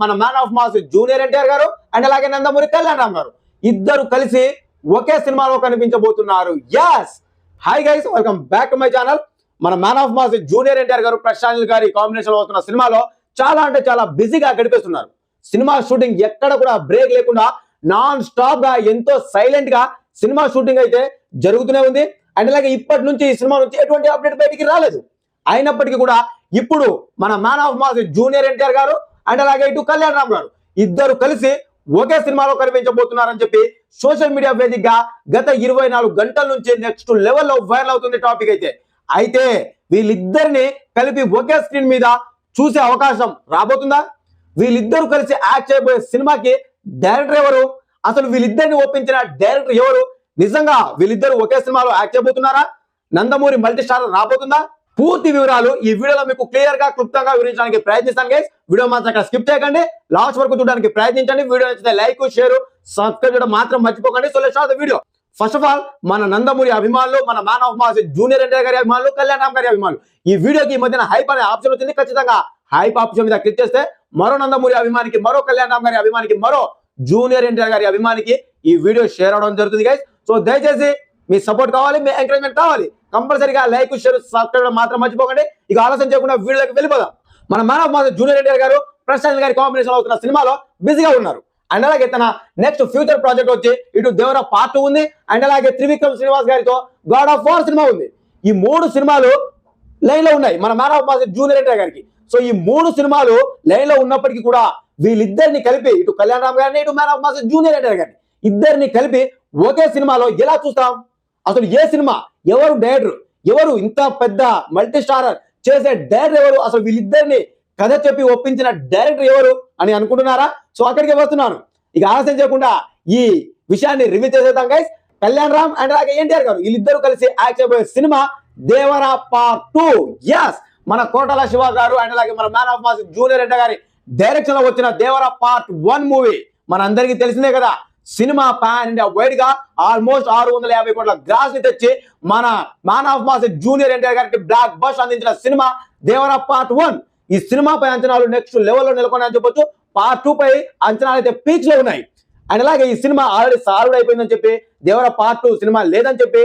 మన man of mass junior NTR గారు and అలాగే నందమూరి కళ్యాణ్ రామ్ గారు ఇద్దరు కలిసి ఒకే సినిమాలో కనిపించబోతున్నారు. yes hi guys, welcome back to my channel. మన man of mass junior NTR గారు ప్రశాంత్ గారి కాంబినేషన్ లో వస్తున్న సినిమాలో చాలా అంటే చాలా బిజీగా గడిపేస్తున్నారు. సినిమా షూటింగ్ ఎక్కడ కూడా బ్రేక్ లేకుండా నాన్ స్టాప్ గా ఎంతో సైలెంట్ గా సినిమా షూటింగ్ అయితే జరుగుతూనే ఉంది. అండ్ అలాగే ఇప్పటి నుంచి ఈ సినిమా నుంచి ఎటువంటి అప్డేట్ బయటికి రాలేదు. అయినప్పటికీ కూడా ఇప్పుడు మన man of mass junior NTR గారు అండ్ అలాగే ఇటు కళ్యాణ్ రామ్ గారు ఇద్దరు కలిసి ఒకే సినిమాలో కనిపించబోతున్నారని చెప్పి సోషల్ మీడియా వేదికగా గత 24 గంటల నుంచి నెక్స్ట్ లెవెల్లో వైరల్ అవుతుంది టాపిక్ అయితే వీళ్ళిద్దరిని కలిపి ఒకే స్క్రీన్ మీద చూసే అవకాశం రాబోతుందా? వీళ్ళిద్దరు కలిసి యాక్ట్ చేయబోయే సినిమాకి డైరెక్టర్ ఎవరు? అసలు వీళ్ళిద్దరిని ఒప్పించిన డైరెక్టర్ ఎవరు? నిజంగా వీళ్ళిద్దరు ఒకే సినిమాలో యాక్ట్ చేయబోతున్నారా? నందమూరి మల్టీ స్టార్ రాబోతుందా? పూర్తి వివరాలు ఈ వీడియోలో మీకు క్లియర్ గా క్లుప్తంగా వివరించడానికి ప్రయత్నిస్తాను గైస్. వీడియో మాత్రం స్కిప్ చేయకండి, లాస్ట్ వరకు చూడడానికి ప్రయత్నించండి. వీడియో నచ్చితే లైక్, షేర్, సబ్స్క్రైబ్ చేయడం మాత్రం మర్చిపోకండి. So let's start the video. First of all మన నందమూరి అభిమానులు, మన man of mass junior NTR గారి అభిమానులు, కళ్యాణ్ రామ్ గారి అభిమానులు, ఈ వీడియోకి ఈ మధ్యన హైప్ అనే ఆప్షన్ వచ్చింది. ఖచ్చితంగా హైప్ ఆప్షన్ మీద క్లిక్ చేస్తే మరో నందమూరి అభిమానికి, మరో కళ్యాణ్ రామ్ గారి అభిమానికి, మరో జూనియర్ ఎన్టీఆర్ గారి అభిమానికి ఈ వీడియో షేర్ అవడం జరుగుతుంది గైస్. సో దయచేసి మీ సపోర్ట్ కావాలి, మీ ఎంకరేజ్మెంట్ కావాలి. కంపల్సరీగా లైక్, షేర్, సబ్స్క్రైబ్ మాత్రం మర్చిపోకండి. ఇక ఆలస్యం చేయకుండా వీడియోకి వెళ్ళిపోదాం. మన man of mass junior NTR గారు ప్రశాంత్ గారి కాంబినేషన్ అవుతున్న సినిమాలో బిజీగా ఉన్నారు. అండ్ అలాగే తన నెక్స్ట్ ఫ్యూచర్ ప్రాజెక్ట్ వచ్చి ఇటు దేవరా పార్ట్ 2 ఉంది. అండ్ అలాగే త్రివిక్రమ్ శ్రీనివాస్ గారితో గాడ్ ఆఫ్ వార్ సినిమా ఉంది. ఈ 3 సినిమాలు లైన్ లో ఉన్నాయి మన man of mass junior NTR గారికి. సో ఈ 3 సినిమాలు లైన్ లో ఉన్నప్పటికీ కూడా వీళ్ళిద్దరిని కలిపి ఇటు కళ్యాణ్ రామ్ గారిని, ఇటు man of mass junior NTR గారిని ఇద్దరిని కలిపి ఒకే సినిమాలో ఎలా చూస్తాం? అసలు ఏ సినిమా, ఎవరు డైరెక్టర్, ఎవరు ఇంత పెద్ద మల్టీ స్టారర్ చేసే డైరెక్టర్ ఎవరు? అసలు వీళ్ళిద్దరిని కథ చెప్పి ఒప్పించిన డైరెక్టర్ ఎవరు అని అనుకుంటున్నారా? సో అక్కడికి వస్తున్నాను. ఇక ఆలస్యం చేయకుండా ఈ విషయాన్ని రివీల్ చేసేద్దాం గైస్. కళ్యాణ్ రామ్ అండ్ అలాగే ఎన్టీఆర్ గారు వీళ్ళిద్దరు కలిసి యాక్ట్ చేయబోయే సినిమా దేవరా పార్ట్ 2. yes మన కోటల శివ గారు అండ్ అలాగే మన man of mass junior NTR గారి డైరెక్షన్ లో వచ్చిన దేవరా పార్ట్ 1 మూవీ మన అందరికీ తెలిసిందే కదా. సినిమా పాన్ ఇండియా వైడ్ గా ఆల్మోస్ట్ 650 కోట్ల గ్రాస్ ని తెచ్చి మన man of mass junior NTR గారికి బ్లాక్ బస్ అందించిన సినిమా దేవరా పార్ట్ 1. ఈ సినిమాపై అంచనాలు నెక్స్ట్ లెవెల్లో నెలకొన్నాయని చెప్పొచ్చు. పార్ట్ 2 పై అంచనాలు అయితే పీక్స్ లో ఉన్నాయి. అండ్ అలాగే ఈ సినిమా ఆల్రెడీ సాల్వ్ అయిపోయిందని చెప్పి, దేవరా పార్ట్ 2 సినిమా లేదని చెప్పి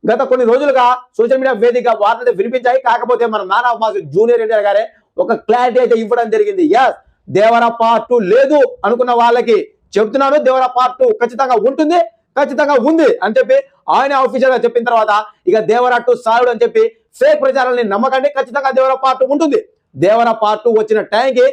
గత కొన్ని రోజులుగా సోషల్ మీడియా వేదికగా వార్తలు అయితే వినిపించాయి. కాకపోతే మన man of mass junior NTR గారే ఒక క్లారిటీ అయితే ఇవ్వడం జరిగింది. yes దేవరా పార్ట్ 2 లేదు అనుకున్న వాళ్ళకి చెప్తున్నాను, దేవరా పార్ట్ 2 ఖచ్చితంగా ఉంటుంది, ఖచ్చితంగా ఉంది అని చెప్పి ఆయన ఆఫీషియల్ గా చెప్పిన తర్వాత ఇక దేవరా 2 సాల్వ్ అని చెప్పి ఫేక్ ప్రచారాన్ని నమ్మకండి. ఖచ్చితంగా దేవరా పార్ట్ 2 ఉంటుంది. దేవరా పార్ట్ 2 వచ్చిన టైంకి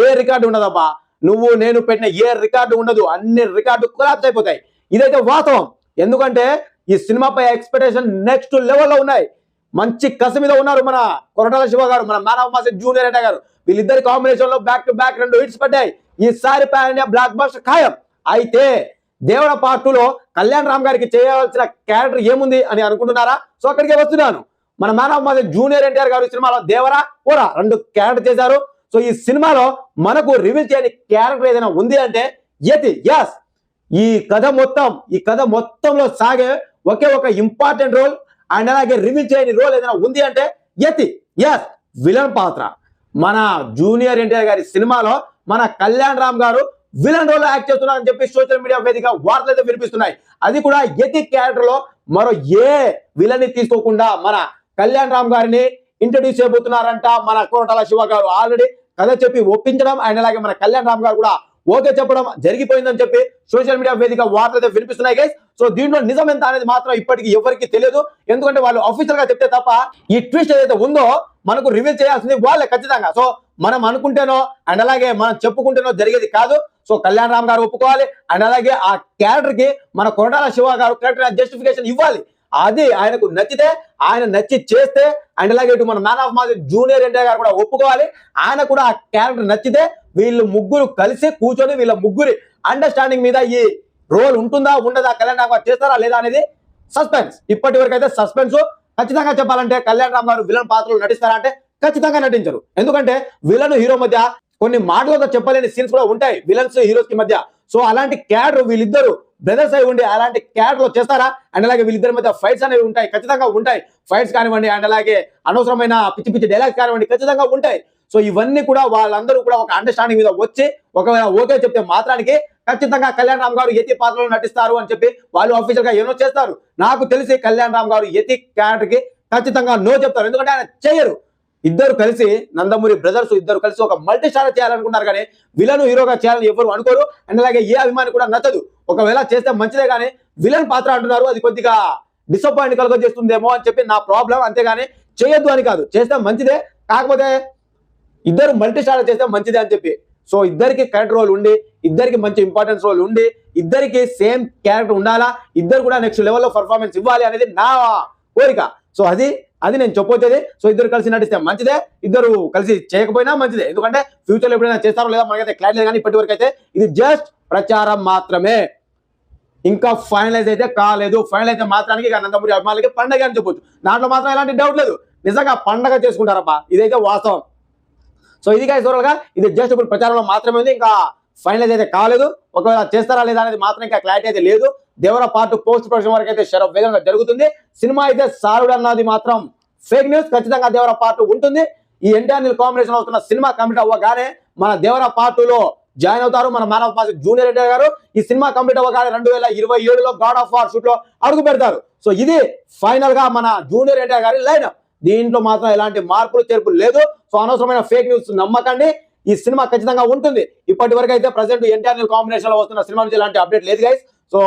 ఏ రికార్డు ఉండదబ్బా, నువ్వు నేను పెట్టిన ఏ రికార్డు ఉండదు, అన్ని రికార్డు కొలాప్స్ అయిపోతాయి. ఇదైతే వాస్తవం. ఎందుకంటే ఈ సినిమాపై ఎక్స్పెక్టేషన్ నెక్స్ట్ లెవెల్లో ఉన్నాయి. మంచి కసి మీద ఉన్నారు మన కొరటాల శివ గారు, మన man of mass junior NTR గారు. వీళ్ళిద్దరి కాంబినేషన్ లో బ్యాక్ టు బ్యాక్ 2 హిట్స్ పడ్డాయి. ఈసారి పాన్ ఇండియా బ్లాక్ బస్టర్ ఖాయం. అయితే దేవరా పార్ట్ 2 లో కళ్యాణ్ రామ్ గారికి చేయాల్సిన క్యారెక్టర్ ఏముంది అని అనుకుంటున్నారా? సో అక్కడికే వస్తున్నాను. మన man of mass junior NTR గారు సినిమాలో దేవరా కూడా 2 క్యారెక్టర్ చేశారు. సో ఈ సినిమాలో మనకు రివీల్ చేయని క్యారెక్టర్ ఏదైనా ఉంది అంటే యతి. yes ఈ కథ మొత్తంలో సాగే ఒకే ఒక ఇంపార్టెంట్ రోల్ అండ్ అలాగే రివీల్ చేయని రోల్ ఏదైనా ఉంది అంటే యతి. yes విలన్ పాత్ర. మన జూనియర్ ఎన్టీఆర్ గారి సినిమాలో మన కళ్యాణ్ రామ్ గారు విలన్ రోల్ యాక్ట్ చేస్తున్నారని చెప్పి సోషల్ మీడియా వేదికగా వార్తలు అయితే వినిపిస్తున్నాయి. అది కూడా యతి క్యారెక్టర్ లో మరో ఏ విలన్ ని తీసుకోకుండా మన కళ్యాణ్ రామ్ గారిని ఇంట్రడ్యూస్ చేయబోతున్నారంట మన కోటల శివ గారు. ఆల్రెడీ కథ చెప్పి ఒప్పించడం అండ్ అలాగే మన కళ్యాణ్ రామ్ గారు కూడా ఓకే చెప్పడం జరిగిపోయిందని చెప్పి సోషల్ మీడియా వేదిక వార్తలు అయితే వినిపిస్తున్నాయి గైస్. సో దీంట్లో నిజం ఎంత అనేది మాత్రం ఇప్పటికీ ఎవరికి తెలియదు. ఎందుకంటే వాళ్ళు అఫీషియల్ గా చెప్తే తప్ప ఈ ట్విస్ట్ ఏదైతే ఉందో మనకు రివీల్ చేయాల్సింది వాళ్ళే ఖచ్చితంగా. సో మనం అనుకుంటేనో అండ్ అలాగే మనం చెప్పుకుంటేనో జరిగేది కాదు. సో కళ్యాణ్ రామ్ గారు ఒప్పుకోవాలి అండ్ అలాగే ఆ క్యారెక్టర్ కి మన కొరటాల శివ గారు కరెక్ట్ జస్టిఫికేషన్ ఇవ్వాలి. అది ఆయనకు నచ్చితే, ఆయన నచ్చి చేస్తే అండ్ అలాగే ఇటు మన man of mass junior NTR గారు కూడా ఒప్పుకోవాలి. ఆయన కూడా ఆ క్యారెక్టర్ నచ్చితే వీళ్ళు ముగ్గురు కలిసి కూర్చొని వీళ్ళ ముగ్గురి అండర్స్టాండింగ్ మీద ఈ రోల్ ఉంటుందా ఉండదా, కళ్యాణ్ రామ్ గారు చేస్తారా లేదా అనేది సస్పెన్స్. ఇప్పటి వరకు అయితే సస్పెన్స్. ఖచ్చితంగా చెప్పాలంటే కళ్యాణ్ రామ్ గారు విలన్ పాత్రలు నటిస్తారా అంటే ఖచ్చితంగా నటించరు. ఎందుకంటే విలన్ హీరో మధ్య కొన్ని మాటలతో చెప్పలేని సీన్స్ కూడా ఉంటాయి విలన్స్ హీరోస్ కి మధ్య. సో అలాంటి క్యారెక్టర్ వీళ్ళిద్దరు బ్రదర్స్ అయి ఉండి అలాంటి క్యారెక్టర్ చేస్తారా? అండ్ అలాగే వీళ్ళిద్దరి మధ్య ఫైట్స్ అనేవి ఉంటాయి, ఖచ్చితంగా ఉంటాయి. ఫైట్స్ కానివ్వండి అండ్ అలాగే అనవసరమైన పిచ్చి పిచ్చి డైలాగ్స్ కానివ్వండి ఖచ్చితంగా ఉంటాయి. సో ఇవన్నీ కూడా వాళ్ళందరూ కూడా ఒక అండర్స్టాండింగ్ మీద వచ్చి ఒకవేళ ఓకే చెప్తే మాత్రానికి ఖచ్చితంగా కళ్యాణ్ రామ్ గారు యతి పాత్రలో నటిస్తారు అని చెప్పి వాళ్ళు అఫీషియల్ గా ఏనో చేస్తారు. నాకు తెలిసి కళ్యాణ్ రామ్ గారు యతి క్యారెక్టర్ కి ఖచ్చితంగా నో చెప్తారు, ఎందుకంటే ఆయన చేయరు. ఇద్దరు కలిసి నందమూరి బ్రదర్స్ ఇద్దరు కలిసి ఒక మల్టీ స్టార్ చేయాలనుకున్నారు, కానీ విలన్ హీరోగా చేయాలని ఎవరు అనుకోరు. అండ్ అలాగే ఏ అభిమాని కూడా నచ్చదు. ఒకవేళ చేస్తే మంచిదే కానీ విలన్ పాత్ర అంటున్నారు, అది కొద్దిగా డిసప్పాయింట్ కలుగ చేస్తుందేమో అని చెప్పి నా ప్రాబ్లం. అంతేగాని చేయొద్దు అని కాదు, చేస్తే మంచిదే, కాకపోతే ఇద్దరు మల్టీ స్టార్ చేస్తే మంచిదే అని చెప్పి. సో ఇద్దరికి కరెక్ట్ రోల్ ఉండి, ఇద్దరికి మంచి ఇంపార్టెన్స్ రోల్ ఉండి, ఇద్దరికి సేమ్ క్యారెక్టర్ ఉండాలా, ఇద్దరు కూడా నెక్స్ట్ లెవెల్లో పర్ఫార్మెన్స్ ఇవ్వాలి అనేది నా కోరిక. సో అది నేను చెప్పొచ్చేది. సో ఇద్దరు కలిసి నటిస్తే మంచిదే, ఇద్దరు కలిసి చేయకపోయినా మంచిదే, ఎందుకంటే ఫ్యూచర్లో ఎప్పుడైనా చేస్తారో లేదా మనకైతే క్లారిటీ లేదు. కానీ ఇప్పటి వరకు అయితే ఇది జస్ట్ ప్రచారం మాత్రమే, ఇంకా ఫైనలైజ్ అయితే కాలేదు. ఫైనల్ అయితే మాత్రానికి ఇక నందమూరి అభిమానులకి పండగ అని చెప్పొచ్చు. దాంట్లో మాత్రం ఎలాంటి డౌట్ లేదు, నిజంగా పండగ చేసుకుంటారబ్బా, ఇదైతే వాస్తవం. సో ఇది గైస్ ఓవరాల్ గా ఇది జస్ట్ ఇప్పుడు ప్రచారంలో మాత్రమే ఉంది, ఇంకా ఫైనలైజ్ అయితే కాలేదు. ఒకవేళ చేస్తారా లేదా అనేది మాత్రం ఇంకా క్లారిటీ అయితే లేదు. దేవర పార్ట్ పోస్ట్ ప్రొడక్షన్ వరకు అయితే వేగంగా జరుగుతుంది. సినిమా అయితే సారుడు అన్నది మాత్రం ఫేక్ న్యూస్. ఖచ్చితంగా దేవర పార్ట్ ఉంటుంది. ఈ ఎన్టీఆర్ కాంబినేషన్ అవుతున్న సినిమా కంప్లీట్ అవ్వగానే మన దేవర పార్ట్ లో జాయిన్ అవుతారు మన man of mass junior NTR గారు. ఈ సినిమా కంప్లీట్ అవ్వగానే 2027లో గాడ్ ఆఫ్ వార్ షూట్ లో అడుగు పెడతారు. సో ఇది ఫైనల్ గా మన జూనియర్ ఎన్టీఆర్ గారి లైన్. దీంట్లో మాత్రం ఎలాంటి మార్పులు చేర్పులు లేదు. సో అనవసరమైన ఫేక్ న్యూస్ నమ్మకండి. ఈ సినిమా ఖచ్చితంగా ఉంటుంది. ఇప్పటి వరకు అయితే ప్రజెంట్ ఎన్టీఆర్ కాంబినేషన్ లో వస్తున్న సినిమా నుంచి ఎలాంటి అప్డేట్ లేదు గైస్. సో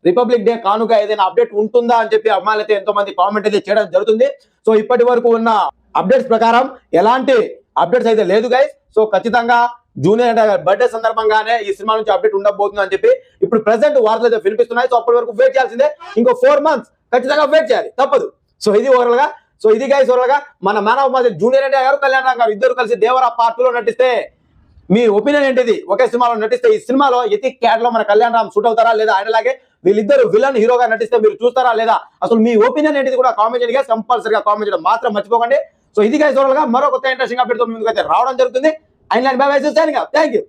రిపబ్లిక్ డే కానుక ఏదైనా అప్డేట్ ఉంటుందా అని చెప్పి అభిమానులు అయితే ఎంతో మంది కామెంట్ అయితే చేయడం జరుగుతుంది. సో ఇప్పటి వరకు ఉన్న అప్డేట్స్ ప్రకారం ఎలాంటి అప్డేట్స్ అయితే లేదు గైస్. సో ఖచ్చితంగా జూనియర్ ఎన్టీఆర్ గారి బర్త్డే సందర్భంగా ఈ సినిమా నుంచి అప్డేట్ ఉండబోతుంది అని చెప్పి ఇప్పుడు ప్రెసెంట్ వార్తలు అయితే వినిపిస్తున్నాయి. సో అప్పటి వరకు వెయిట్ చేయాల్సిందే, ఇంకో 4 months ఖచ్చితంగా వెయిట్ చేయాలి, తప్పదు. సో ఇది ఓవరాల్ గా ఇది గైస్ ఓవరాల్ గా మన man of mass junior NTR గారు కళ్యాణ్ రామ్ గారు ఇద్దరు కలిసి దేవర పార్ట్ 2లో నటిస్తే మీ ఒపీనియన్ ఏంటిది? ఒకే సినిమాలో నటిస్తే ఈ సినిమాలో యతి క్యాట్ లో మన కళ్యాణ్ రామ్ షూట్ అవుతారా లేదా, ఆయనలాగే వీళ్ళిద్దరు విలన్ హీరోగా నటిస్తే మీరు చూస్తారా లేదా, అసలు మీ ఒపీనియన్ ఏంటిది కూడా కామెంట్ చేయండి. కంపల్సరీగా కామెంట్ చేయడం మాత్రం మర్చిపోకండి. సో ఇది గైస్ ఓవరాల్ గా మరో కొత్త ఇంట్రెస్టింగ్ అప్డేట్ తో ముందుకైతే రావడం జరుగుతుంది. And by by, thank you.